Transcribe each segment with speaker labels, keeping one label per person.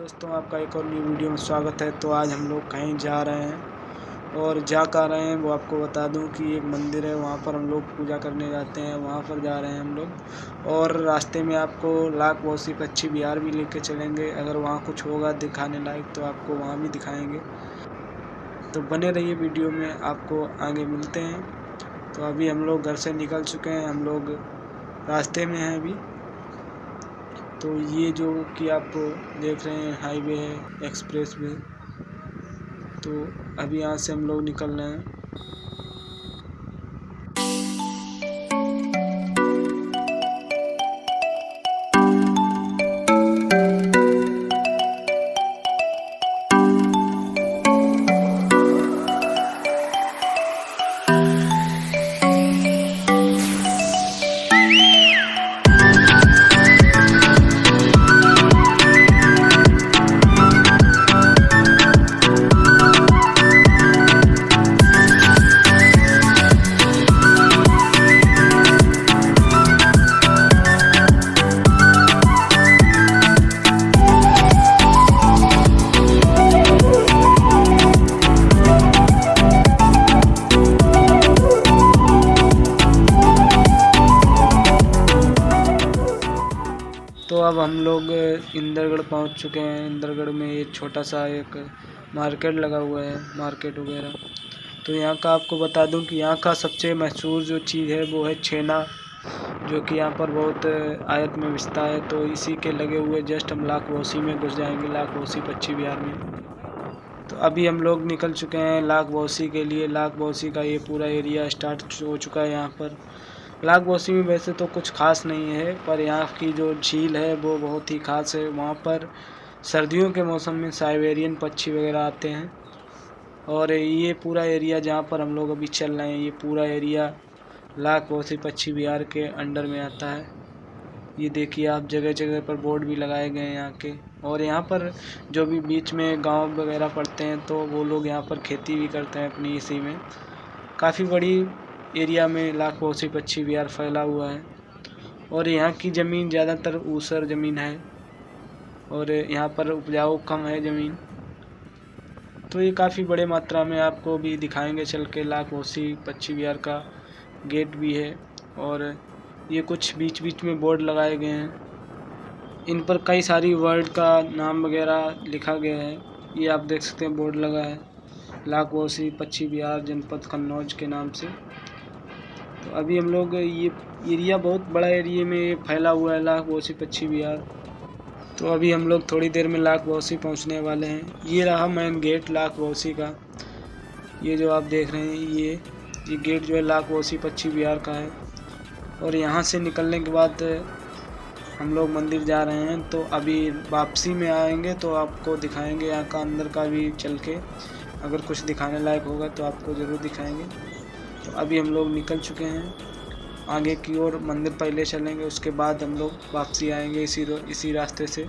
Speaker 1: दोस्तों, आपका एक और न्यू वीडियो में स्वागत है। तो आज हम लोग कहीं जा रहे हैं और जा कर रहे हैं वो आपको बता दूं कि एक मंदिर है, वहां पर हम लोग पूजा करने जाते हैं। वहां पर जा रहे हैं हम लोग और रास्ते में आपको लाखबोसी पक्षी बिहार भी लेके चलेंगे। अगर वहां कुछ होगा दिखाने लायक तो आपको वहां भी दिखाएंगे। तो बने रहिए वीडियो में, आपको आगे मिलते हैं। तो अभी हम लोग घर से निकल चुके हैं, हम लोग रास्ते में हैं अभी। तो ये जो कि आप देख रहे हैं हाईवे है, एक्सप्रेस वे। तो अभी यहाँ से हम लोग निकल रहे हैं। तो अब हम लोग इंदरगढ़ पहुंच चुके हैं। इंदरगढ़ में एक छोटा सा एक मार्केट लगा हुआ है, मार्केट वगैरह। तो यहाँ का आपको बता दूं कि यहाँ का सबसे मशहूर जो चीज़ है वो है छेना, जो कि यहाँ पर बहुत आयत में बिकता है। तो इसी के लगे हुए जस्ट हम लाखबोसी में घुस जाएंगे, लाखबोसी पक्षी बिहार में। तो अभी हम लोग निकल चुके हैं लाखबोसी के लिए। लाखबोसी का ये पूरा एरिया स्टार्ट हो चुका है। यहाँ पर लाखबोसी में वैसे तो कुछ खास नहीं है, पर यहाँ की जो झील है वो बहुत ही खास है। वहाँ पर सर्दियों के मौसम में साइबेरियन पक्षी वगैरह आते हैं। और ये पूरा एरिया जहाँ पर हम लोग अभी चल रहे हैं, ये पूरा एरिया लाखबोसी पक्षी बिहार के अंडर में आता है। ये देखिए आप, जगह जगह पर बोर्ड भी लगाए गए हैं यहाँ के। और यहाँ पर जो भी बीच में गांव वगैरह पड़ते हैं तो वो लोग यहाँ पर खेती भी करते हैं अपनी इसी में। काफ़ी बड़ी एरिया में लाखबोसी पक्षी बिहार फैला हुआ है। और यहाँ की ज़मीन ज़्यादातर ऊसर ज़मीन है और यहाँ पर उपजाऊ कम है ज़मीन। तो ये काफ़ी बड़े मात्रा में आपको भी दिखाएंगे चल के। लाखबोसी पक्षी बिहार का गेट भी है और ये कुछ बीच बीच में बोर्ड लगाए गए हैं। इन पर कई सारी वर्ड का नाम वगैरह लिखा गया है। ये आप देख सकते हैं, बोर्ड लगा है लाखबोसी पक्षी बिहार जनपद कन्नौज के नाम से। तो अभी हम लोग, ये एरिया बहुत बड़ा एरिया में फैला हुआ है लाखबोसी पक्षी बिहार। तो अभी हम लोग थोड़ी देर में लाखबोसी पहुंचने वाले हैं। ये रहा मेन गेट लाखबोसी का। ये जो आप देख रहे हैं ये गेट जो है लाखबोसी पक्षी बिहार का है। और यहाँ से निकलने के बाद हम लोग मंदिर जा रहे हैं। तो अभी वापसी में आएंगे तो आपको दिखाएंगे यहाँ का अंदर का भी चल के। अगर कुछ दिखाने लायक होगा तो आपको ज़रूर दिखाएंगे। तो अभी हम लोग निकल चुके हैं आगे की ओर। मंदिर पहले चलेंगे, उसके बाद हम लोग वापसी आएंगे इसी रास्ते से।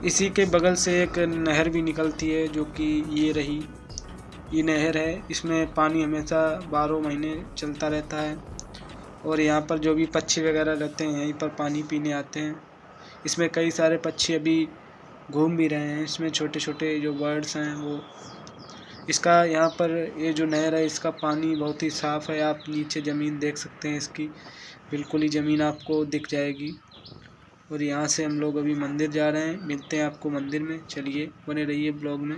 Speaker 1: इसी के बगल से एक नहर भी निकलती है, जो कि ये रही, ये नहर है। इसमें पानी हमेशा 12 महीने चलता रहता है। और यहाँ पर जो भी पक्षी वगैरह रहते हैं यहीं पर पानी पीने आते हैं। इसमें कई सारे पक्षी अभी घूम भी रहे हैं। इसमें छोटे छोटे जो बर्ड्स हैं वो, इसका यहाँ पर ये जो नहर है इसका पानी बहुत ही साफ़ है। आप नीचे ज़मीन देख सकते हैं इसकी, बिल्कुल ही ज़मीन आपको दिख जाएगी। और यहाँ से हम लोग अभी मंदिर जा रहे हैं, मिलते हैं आपको मंदिर में। चलिए बने रहिए ब्लॉग में।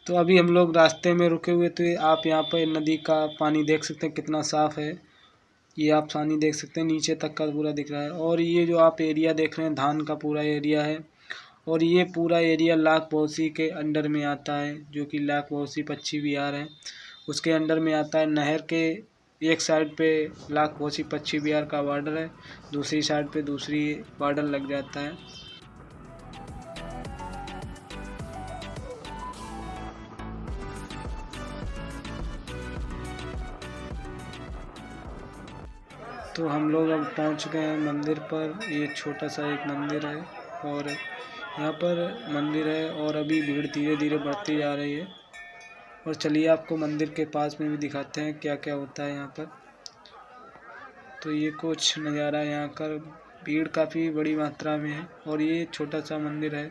Speaker 1: तो अभी हम लोग रास्ते में रुके हुए थे। आप यहाँ पर नदी का पानी देख सकते हैं कितना साफ़ है। ये आप पानी देख सकते हैं, नीचे तक का पूरा दिख रहा है। और ये जो आप एरिया देख रहे हैं धान का पूरा एरिया है। और ये पूरा एरिया लाखबोसी के अंडर में आता है, जो कि लाखबोसी पक्षी बिहार है उसके अंडर में आता है। नहर के एक साइड पे लाखबोसी पक्षी बिहार का बॉर्डर है, दूसरी साइड पे दूसरी बॉर्डर लग जाता है। तो हम लोग अब पहुंच गए हैं मंदिर पर। ये छोटा सा एक मंदिर है और यहाँ पर मंदिर है और अभी भीड़ धीरे धीरे बढ़ती जा रही है। और चलिए आपको मंदिर के पास में भी दिखाते हैं क्या क्या होता है यहाँ पर। तो ये कुछ नज़ारा यहाँ का भीड़ काफ़ी बड़ी मात्रा में है और ये छोटा सा मंदिर है,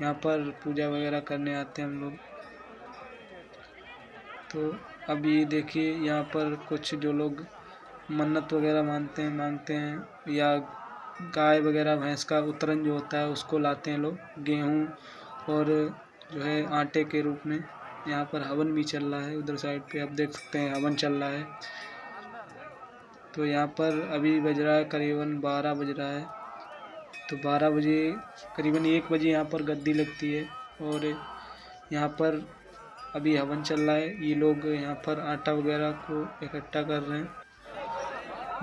Speaker 1: यहाँ पर पूजा वगैरह करने आते हैं हम लोग। तो अभी देखिए यहाँ पर कुछ जो लोग मन्नत वगैरह मांगते हैं या गाय वगैरह भैंस का उतरन जो होता है उसको लाते हैं लोग, गेहूँ और जो है आटे के रूप में। यहाँ पर हवन भी चल रहा है, उधर साइड पे आप देख सकते हैं हवन चल रहा है। तो यहाँ पर अभी बज रहा है करीबन 12 बज रहा है। तो 12 बजे करीबन 1 बजे यहाँ पर गद्दी लगती है और यहाँ पर अभी हवन चल रहा है। ये लोग यहाँ पर आटा वगैरह को इकट्ठा कर रहे हैं।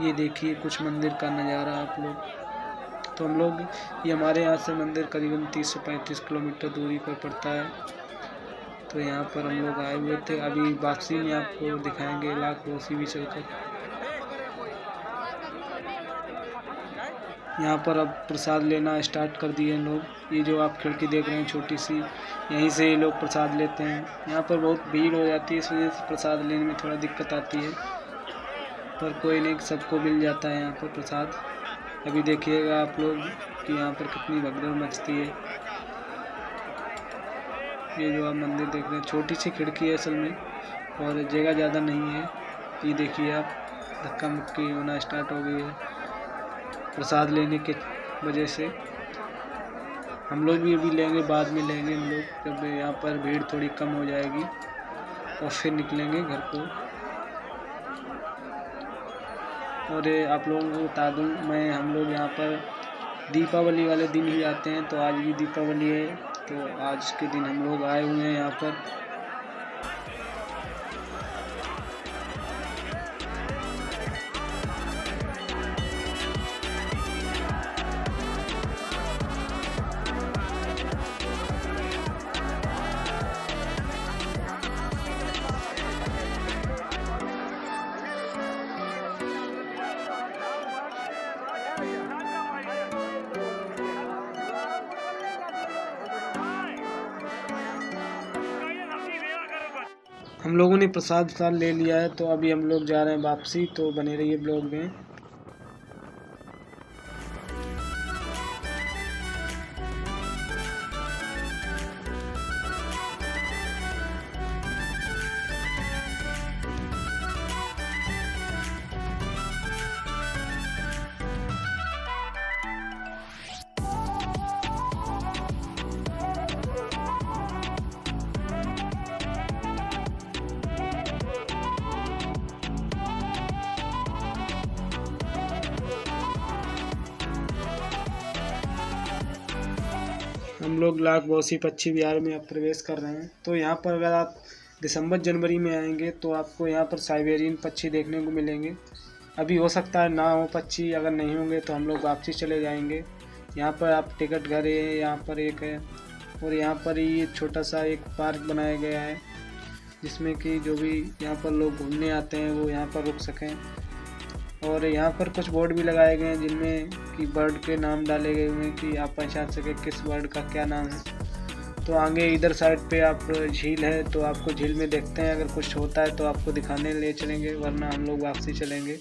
Speaker 1: ये देखिए कुछ मंदिर का नज़ारा आप लोग। तो हम लोग ये हमारे यहाँ से मंदिर करीबन 30 से 35 किलोमीटर दूरी पर पड़ता है। तो यहाँ पर हम लोग आए हुए थे, अभी वापसी में आपको दिखाएंगे लाखबोसी भी चलकर। यहाँ पर अब प्रसाद लेना स्टार्ट कर दिए लोग। ये जो आप खिड़की देख रहे हैं छोटी सी, यहीं से ये लोग प्रसाद लेते हैं। यहाँ पर बहुत भीड़ हो जाती है, इस वजह से प्रसाद लेने में थोड़ा दिक्कत आती है, पर कोई नहीं, सबको मिल जाता है यहाँ पर प्रसाद। अभी देखिएगा आप लोग कि यहाँ पर कितनी भगदड़ मचती है। ये जो आप मंदिर देख रहे हैं छोटी सी खिड़की है असल में और जगह ज़्यादा नहीं है। ये देखिए आप धक्का मुक्की होना स्टार्ट हो गई है प्रसाद लेने के वजह से। हम लोग भी अभी लेंगे, बाद में लेंगे हम लोग जब यहाँ पर भीड़ थोड़ी कम हो जाएगी और फिर निकलेंगे घर को। और आप लोगों को बता दूँ मैं, हम लोग यहाँ पर दीपावली वाले दिन ही आते हैं। तो आज भी दीपावली है, तो आज के दिन हम लोग आए हुए हैं यहाँ पर। हम लोगों ने प्रसाद ले लिया है, तो अभी हम लोग जा रहे हैं वापसी। तो बने रहिए ब्लॉग में। हम लोग लाखबोसी पक्षी विहार में अब प्रवेश कर रहे हैं। तो यहाँ पर अगर आप दिसंबर जनवरी में आएंगे तो आपको यहाँ पर साइबेरियन पक्षी देखने को मिलेंगे। अभी हो सकता है ना हो पक्षी, अगर नहीं होंगे तो हम लोग वापसी चले जाएंगे। यहाँ पर आप टिकट घर है, यहाँ पर एक है और यहाँ पर ये छोटा सा एक पार्क बनाया गया है जिसमें कि जो भी यहाँ पर लोग घूमने आते हैं वो यहाँ पर रुक सकें। और यहाँ पर कुछ बोर्ड भी लगाए गए हैं जिनमें कि बर्ड के नाम डाले गए हुए हैं कि आप पहचान सके किस बर्ड का क्या नाम है। तो आगे इधर साइड पे आप झील है, तो आपको झील में देखते हैं, अगर कुछ होता है तो आपको दिखाने ले चलेंगे, वरना हम लोग वापसी चलेंगे।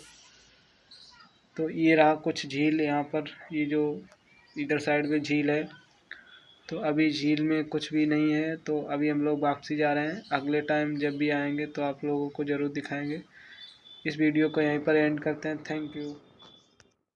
Speaker 1: तो ये रहा कुछ झील यहाँ पर, ये जो इधर साइड में झील है। तो अभी झील में कुछ भी नहीं है, तो अभी हम लोग वापसी जा रहे हैं। अगले टाइम जब भी आएंगे तो आप लोगों को ज़रूर दिखाएंगे। इस वीडियो को यहीं पर एंड करते हैं। Thank you.